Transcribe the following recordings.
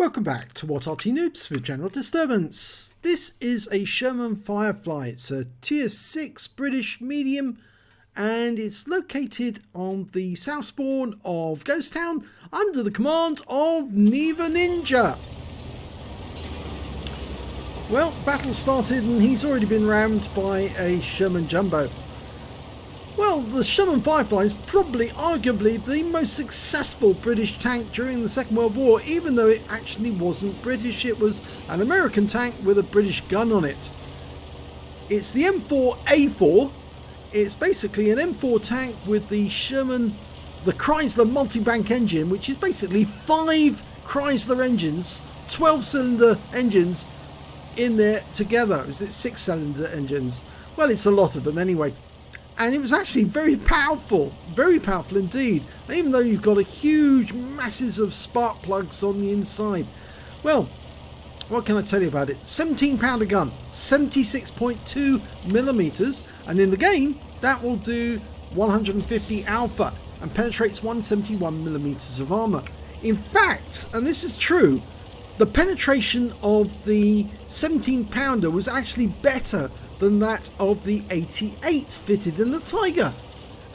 Welcome back to What Arty Noobs with General Disturbance. This is a Sherman Firefly. It's a tier 6 British medium and it's located on the south spawn of Ghost Town under the command of Neva Ninja. Well, battle started and he's already been rammed by a Sherman Jumbo. Well, the Sherman Firefly is probably arguably the most successful British tank during the Second World War, even though it actually wasn't British. It was an American tank with a British gun on it. It's the M4A4. It's basically an M4 tank with the Chrysler multi-bank engine, which is basically 5 Chrysler engines, 12-cylinder engines in there together. Is it 6-cylinder engines? Well, it's a lot of them anyway. And it was actually very powerful indeed. And even though you've got a huge masses of spark plugs on the inside. Well, what can I tell you about it? 17-pounder gun, 76.2 millimeters, and in the game that will do 150 alpha and penetrates 171 millimeters of armor. In fact, and this is true, the penetration of the 17-pounder was actually better than that of the 88 fitted in the Tiger.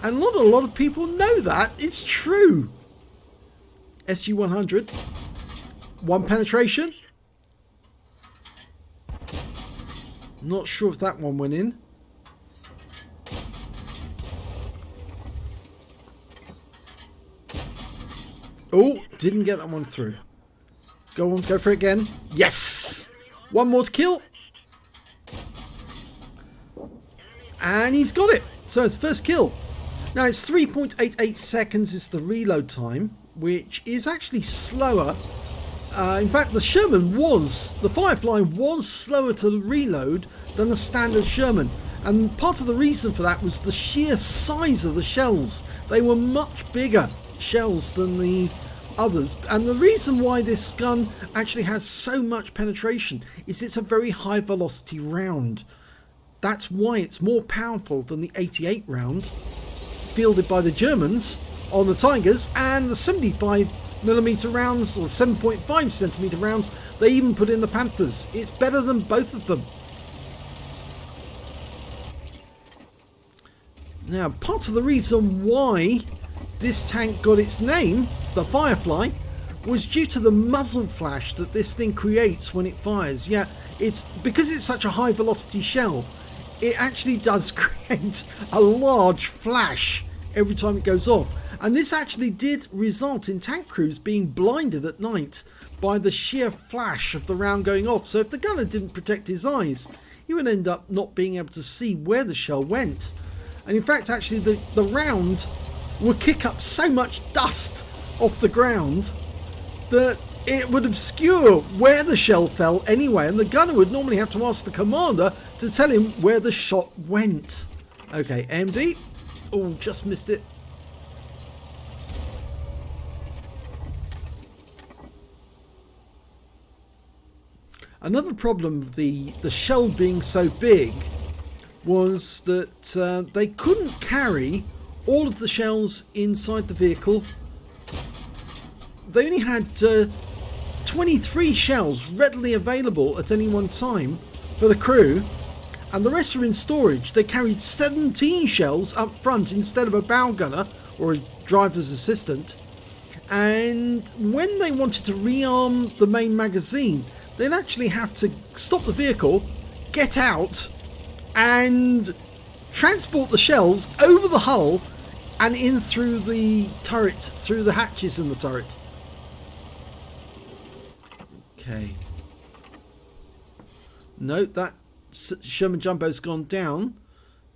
And not a lot of people know that. It's true. SU-100. 1 penetration. Not sure if that one went in. Oh, didn't get that one through. Go on, go for it again. Yes! 1 more to kill. And he's got it. So it's first kill. Now it's 3.88 seconds is the reload time, which is actually slower. In fact, the Firefly was slower to reload than the standard Sherman. And part of the reason for that was the sheer size of the shells. They were much bigger shells than the others. And the reason why this gun actually has so much penetration is it's a very high velocity round. That's why it's more powerful than the 88 round fielded by the Germans on the Tigers, and the 75mm rounds or 7.5 centimeter rounds they even put in the Panthers. It's better than both of them. Now, part of the reason why this tank got its name, the Firefly, was due to the muzzle flash that this thing creates when it fires. Yeah, it's because it's such a high velocity shell. It actually does create a large flash every time it goes off. And this actually did result in tank crews being blinded at night by the sheer flash of the round going off. So if the gunner didn't protect his eyes, he would end up not being able to see where the shell went. And in fact, actually the round would kick up so much dust off the ground that it would obscure where the shell fell anyway, and the gunner would normally have to ask the commander to tell him where the shot went. Okay, AMD. Oh, just missed it. Another problem of the shell being so big was that they couldn't carry all of the shells inside the vehicle. They only had 23 shells readily available at any one time for the crew, and the rest are in storage. They carried 17 shells up front instead of a bow gunner or a driver's assistant, and when they wanted to rearm the main magazine, they'd actually have to stop the vehicle, get out and transport the shells over the hull and in through the turret, through the hatches in the turret. Okay. Note that Sherman Jumbo's gone down.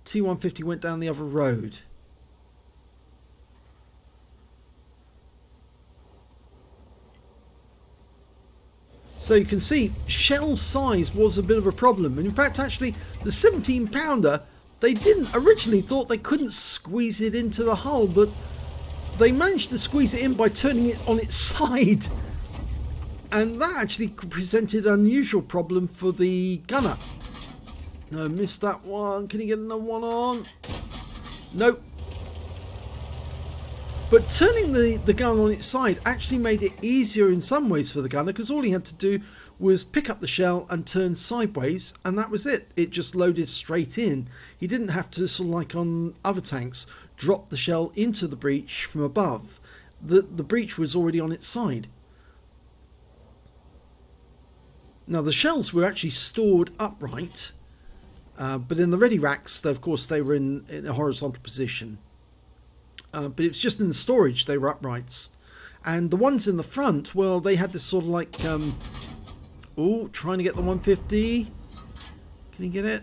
T150 went down the other road. So you can see shell size was a bit of a problem. And in fact, actually, the 17-pounder, they didn't originally thought they couldn't squeeze it into the hull, but they managed to squeeze it in by turning it on its side. And that actually presented an unusual problem for the gunner. No, missed that one. Can you get another one on? Nope. But turning the gun on its side actually made it easier in some ways for the gunner, because all he had to do was pick up the shell and turn sideways, and that was it. It just loaded straight in. He didn't have to, sort of like on other tanks, drop the shell into the breech from above. The breech was already on its side. Now the shells were actually stored upright, but in the ready racks, of course, they were in a horizontal position. But it was just in the storage they were uprights. And the ones in the front, well, they had this sort of like... oh, trying to get the 150. Can you get it?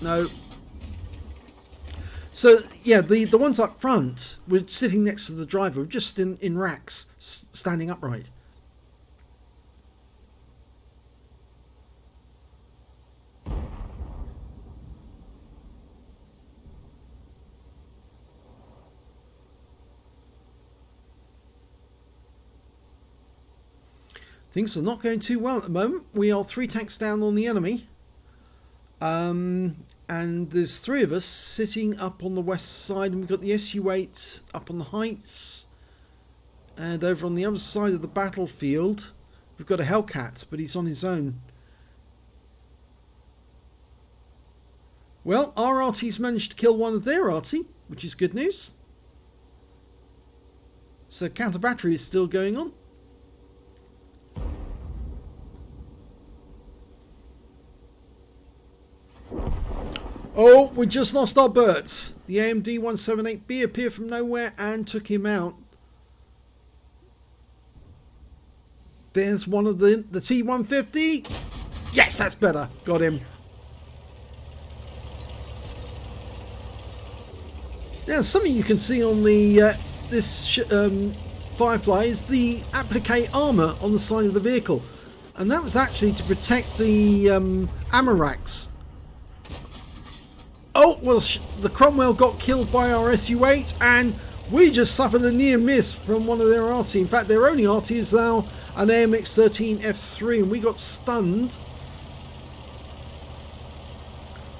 No. So, yeah, the ones up front were sitting next to the driver, just in racks, standing upright. Things are not going too well at the moment. We are 3 tanks down on the enemy. And there's 3 of us sitting up on the west side. And we've got the SU-8 up on the heights. And over on the other side of the battlefield, we've got a Hellcat, but he's on his own. Well, our Arty's managed to kill one of their Arty, which is good news. So counter battery is still going on. Oh, we just lost our Bert. The AMD 178B appeared from nowhere and took him out. There's one of the T150. Yes, that's better. Got him. Now, something you can see on the this Firefly is the applique armor on the side of the vehicle, and that was actually to protect the ammo racks. Oh, well, the Cromwell got killed by our SU-8, and we just suffered a near miss from one of their Arty. In fact, their only Arty is now an AMX-13F3, and we got stunned.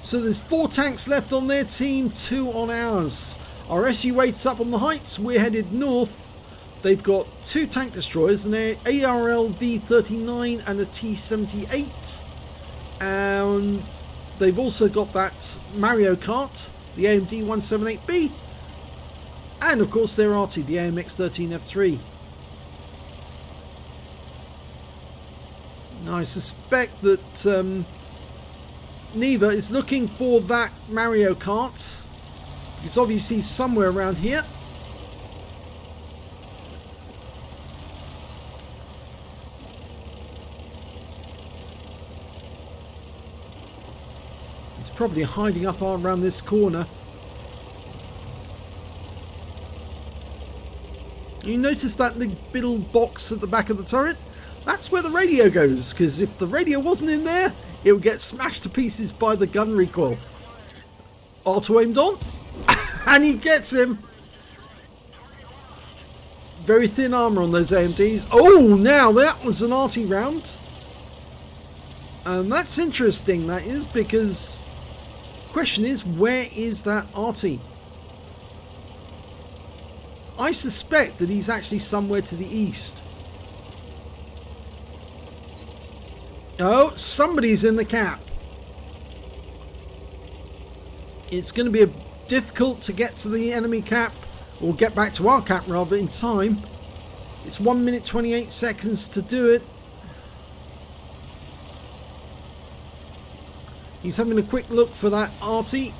So there's 4 tanks left on their team, 2 on ours. Our SU-8's up on the heights. We're headed north. They've got 2 tank destroyers, an ARL V39 and a T78. And they've also got that Mario Kart, the AMD 178B, and of course their Arty, the AMX-13F3. Now I suspect that Neva is looking for that Mario Kart, because obviously he's somewhere around here. He's probably hiding up around this corner. You notice that little box at the back of the turret? That's where the radio goes, because if the radio wasn't in there, it would get smashed to pieces by the gun recoil. Auto aimed on, and he gets him. Very thin armor on those AMDs. Oh, now that was an Arty round. And that's interesting, that is, because question is, where is that Arty? I suspect that he's actually somewhere to the east. Oh, somebody's in the cap. It's going to be difficult to get to the enemy cap, or get back to our cap rather, in time. It's 1 minute 28 seconds to do it. He's having a quick look for that Arty.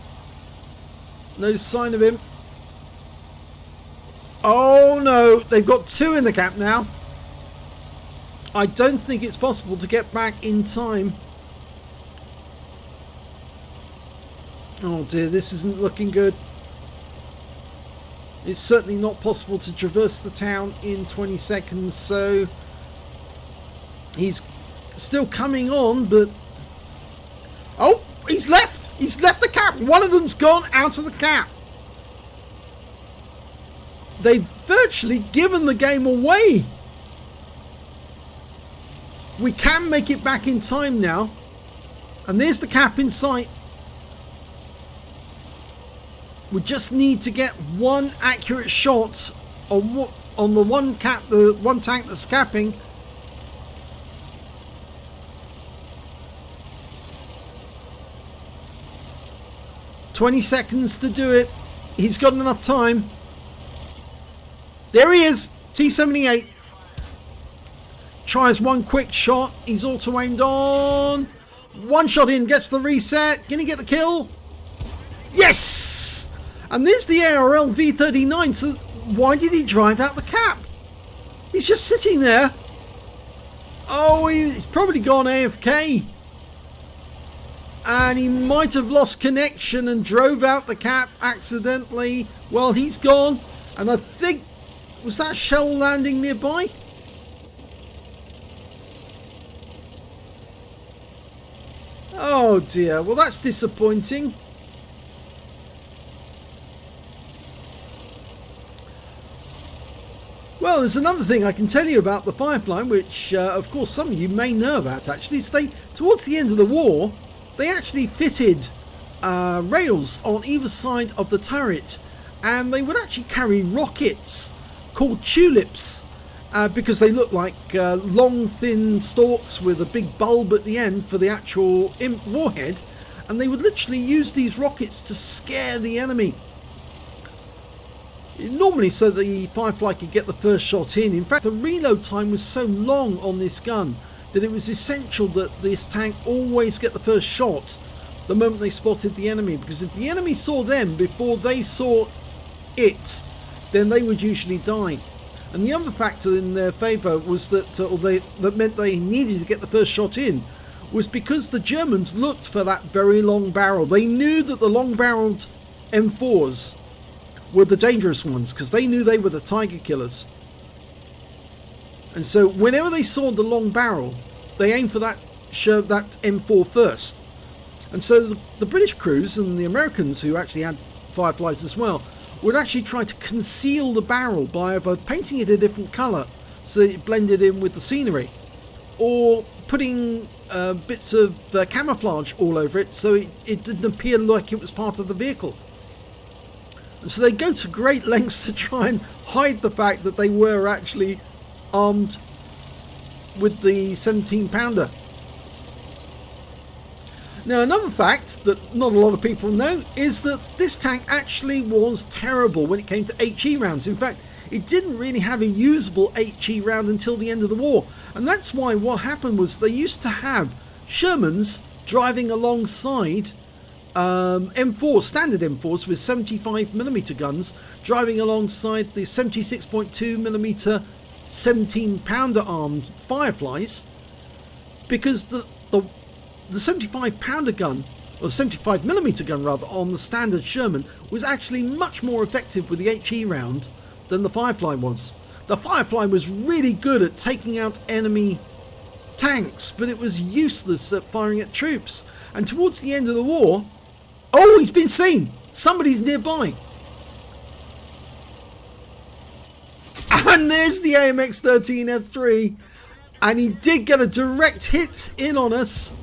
No sign of him. Oh no, they've got 2 in the cap now. I don't think it's possible to get back in time. Oh dear, this isn't looking good. It's certainly not possible to traverse the town in 20 seconds, so he's still coming on, but... Oh, he's left! He's left the cap! One of them's gone out of the cap! They've virtually given the game away! We can make it back in time now. And there's the cap in sight. We just need to get one accurate shot on the one tank that's capping. "20 seconds to do it." He's got enough time. There he is, T-78. Tries one quick shot. He's auto aimed on. One shot in, gets the reset. Can he get the kill? Yes! And there's the ARL V39. So why did he drive out the cap? He's just sitting there. Oh, he's probably gone AFK. And he might have lost connection and drove out the cap accidentally. Well, he's gone. And I think, was that shell landing nearby? Oh dear, well that's disappointing. Well, there's another thing I can tell you about the Firefly, which of course some of you may know about actually. Is towards the end of the war, they actually fitted rails on either side of the turret, and they would actually carry rockets called tulips, because they look like long thin stalks with a big bulb at the end for the actual warhead, and they would literally use these rockets to scare the enemy. Normally so the Firefly could get the first shot in. In fact, the reload time was so long on this gun that it was essential that this tank always get the first shot the moment they spotted the enemy, because if the enemy saw them before they saw it, then they would usually die. And the other factor in their favour was that, that meant they needed to get the first shot in, was because the Germans looked for that very long barrel. They knew that the long-barreled M4s were the dangerous ones, because they knew they were the tiger killers. And so whenever they saw the long barrel, they aimed for that M4 first. And so the British crews and the Americans, who actually had Fireflies as well, would actually try to conceal the barrel by either painting it a different colour so that it blended in with the scenery, or putting bits of camouflage all over it so it didn't appear like it was part of the vehicle. And so they go to great lengths to try and hide the fact that they were actually armed with the 17-pounder. Now, another fact that not a lot of people know is that this tank actually was terrible when it came to HE rounds. In fact, it didn't really have a usable HE round until the end of the war. And that's why what happened was they used to have Shermans driving alongside M4, standard M4s with 75mm guns, driving alongside the 76.2mm 17-pounder armed Fireflies, because the 75-pounder gun, or 75mm gun rather, on the standard Sherman was actually much more effective with the HE round than the Firefly was. The Firefly was really good at taking out enemy tanks, but it was useless at firing at troops. And towards the end of the war, oh, he's been seen! Somebody's nearby! And there's the AMX-13F3, and he did get a direct hit in on us,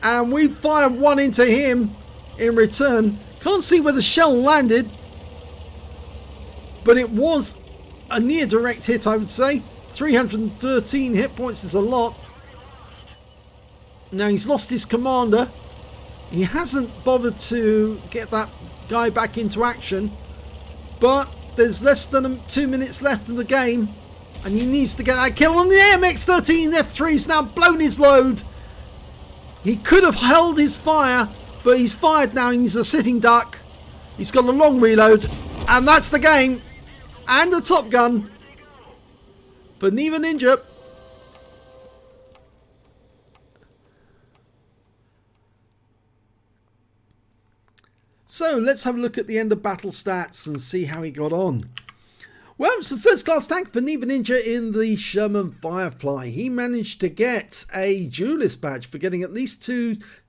and we fired one into him in return. Can't see where the shell landed, but it was a near direct hit, I would say. 313 hit points is a lot. Now he's lost his commander. He hasn't bothered to get that guy back into action, but there's less than 2 minutes left in the game, and he needs to get that kill. On the AMX-13F3's now blown his load. He could have held his fire, but he's fired now and he's a sitting duck. He's got a long reload, and that's the game. And a Top Gun for Neva Ninja. So let's have a look at the end of battle stats and see how he got on. Well, it's the first class tank for Neva Ninja in the Sherman Firefly. He managed to get a duelist badge for getting at least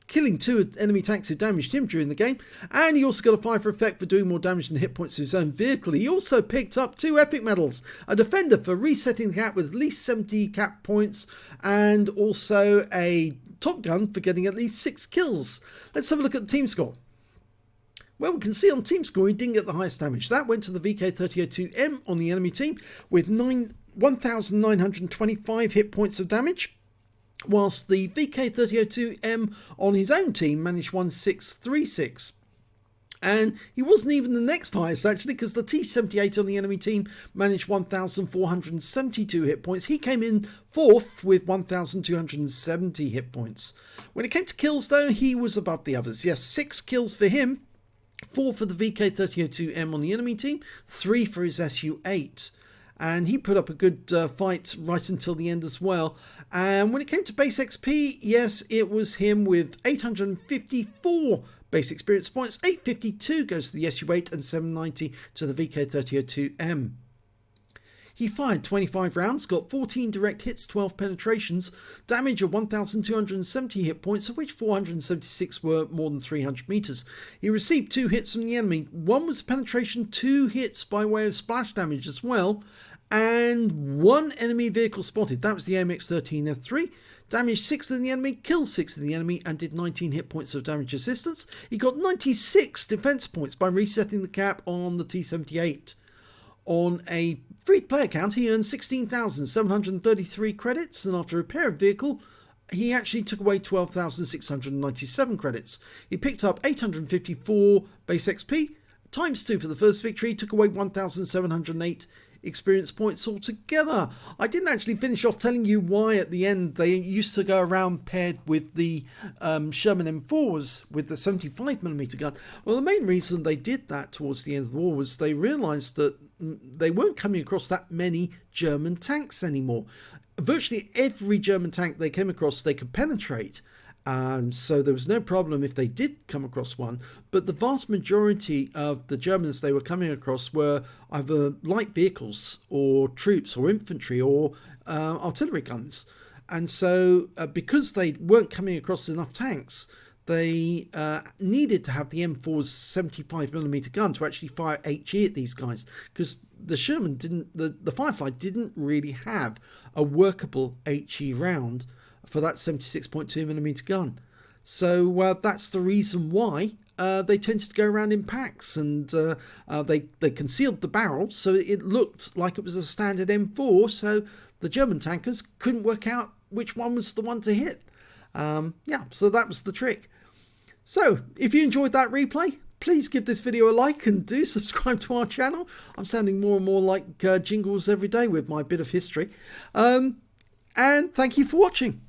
killing two enemy tanks who damaged him during the game, and he also got a 5 for effect for doing more damage than hit points to his own vehicle. He also picked up 2 epic medals, a defender for resetting the cap with at least 70 cap points, and also a Top Gun for getting at least 6 kills. Let's have a look at the team score. Well, we can see on team score he didn't get the highest damage. That went to the VK3002M on the enemy team with 1,925 hit points of damage, whilst the VK3002M on his own team managed 1,636. And he wasn't even the next highest, actually, because the T78 on the enemy team managed 1,472 hit points. He came in fourth with 1,270 hit points. When it came to kills, though, he was above the others. Yes, 6 kills for him, 4 for the VK3002M on the enemy team, 3 for his SU8. And he put up a good fight right until the end as well. And when it came to base XP, yes, it was him with 854 base experience points. 852 goes to the SU8 and 790 to the VK3002M. He fired 25 rounds, got 14 direct hits, 12 penetrations, damage of 1,270 hit points, of which 476 were more than 300 meters. He received 2 hits from the enemy. 1 was penetration, 2 hits by way of splash damage as well, and 1 enemy vehicle spotted. That was the AMX-13F3. Damaged 6 of the enemy, killed 6 of the enemy, and did 19 hit points of damage assistance. He got 96 defense points by resetting the cap on the T78. On a free-to-play account, he earned 16,733 credits, and after repair of vehicle, he actually took away 12,697 credits. He picked up 854 base XP, times 2 for the first victory, took away 1,708 experience points altogether. I didn't actually finish off telling you why at the end they used to go around paired with the Sherman M4s with the 75mm gun. Well, the main reason they did that towards the end of the war was they realized that they weren't coming across that many German tanks anymore. Virtually every German tank they came across they could penetrate. So there was no problem if they did come across one, but the vast majority of the Germans they were coming across were either light vehicles or troops or infantry or artillery guns. And so because they weren't coming across enough tanks, they needed to have the M4's 75mm gun to actually fire HE at these guys, because the Sherman didn't, the Firefly didn't really have a workable HE round for that 76.2mm gun. So that's the reason why they tended to go around in packs, and they concealed the barrel so it looked like it was a standard M4, so the German tankers couldn't work out which one was the one to hit. Yeah, so that was the trick. So if you enjoyed that replay, please give this video a like and do subscribe to our channel. I'm sounding more and more like Jingles every day with my bit of history. And thank you for watching.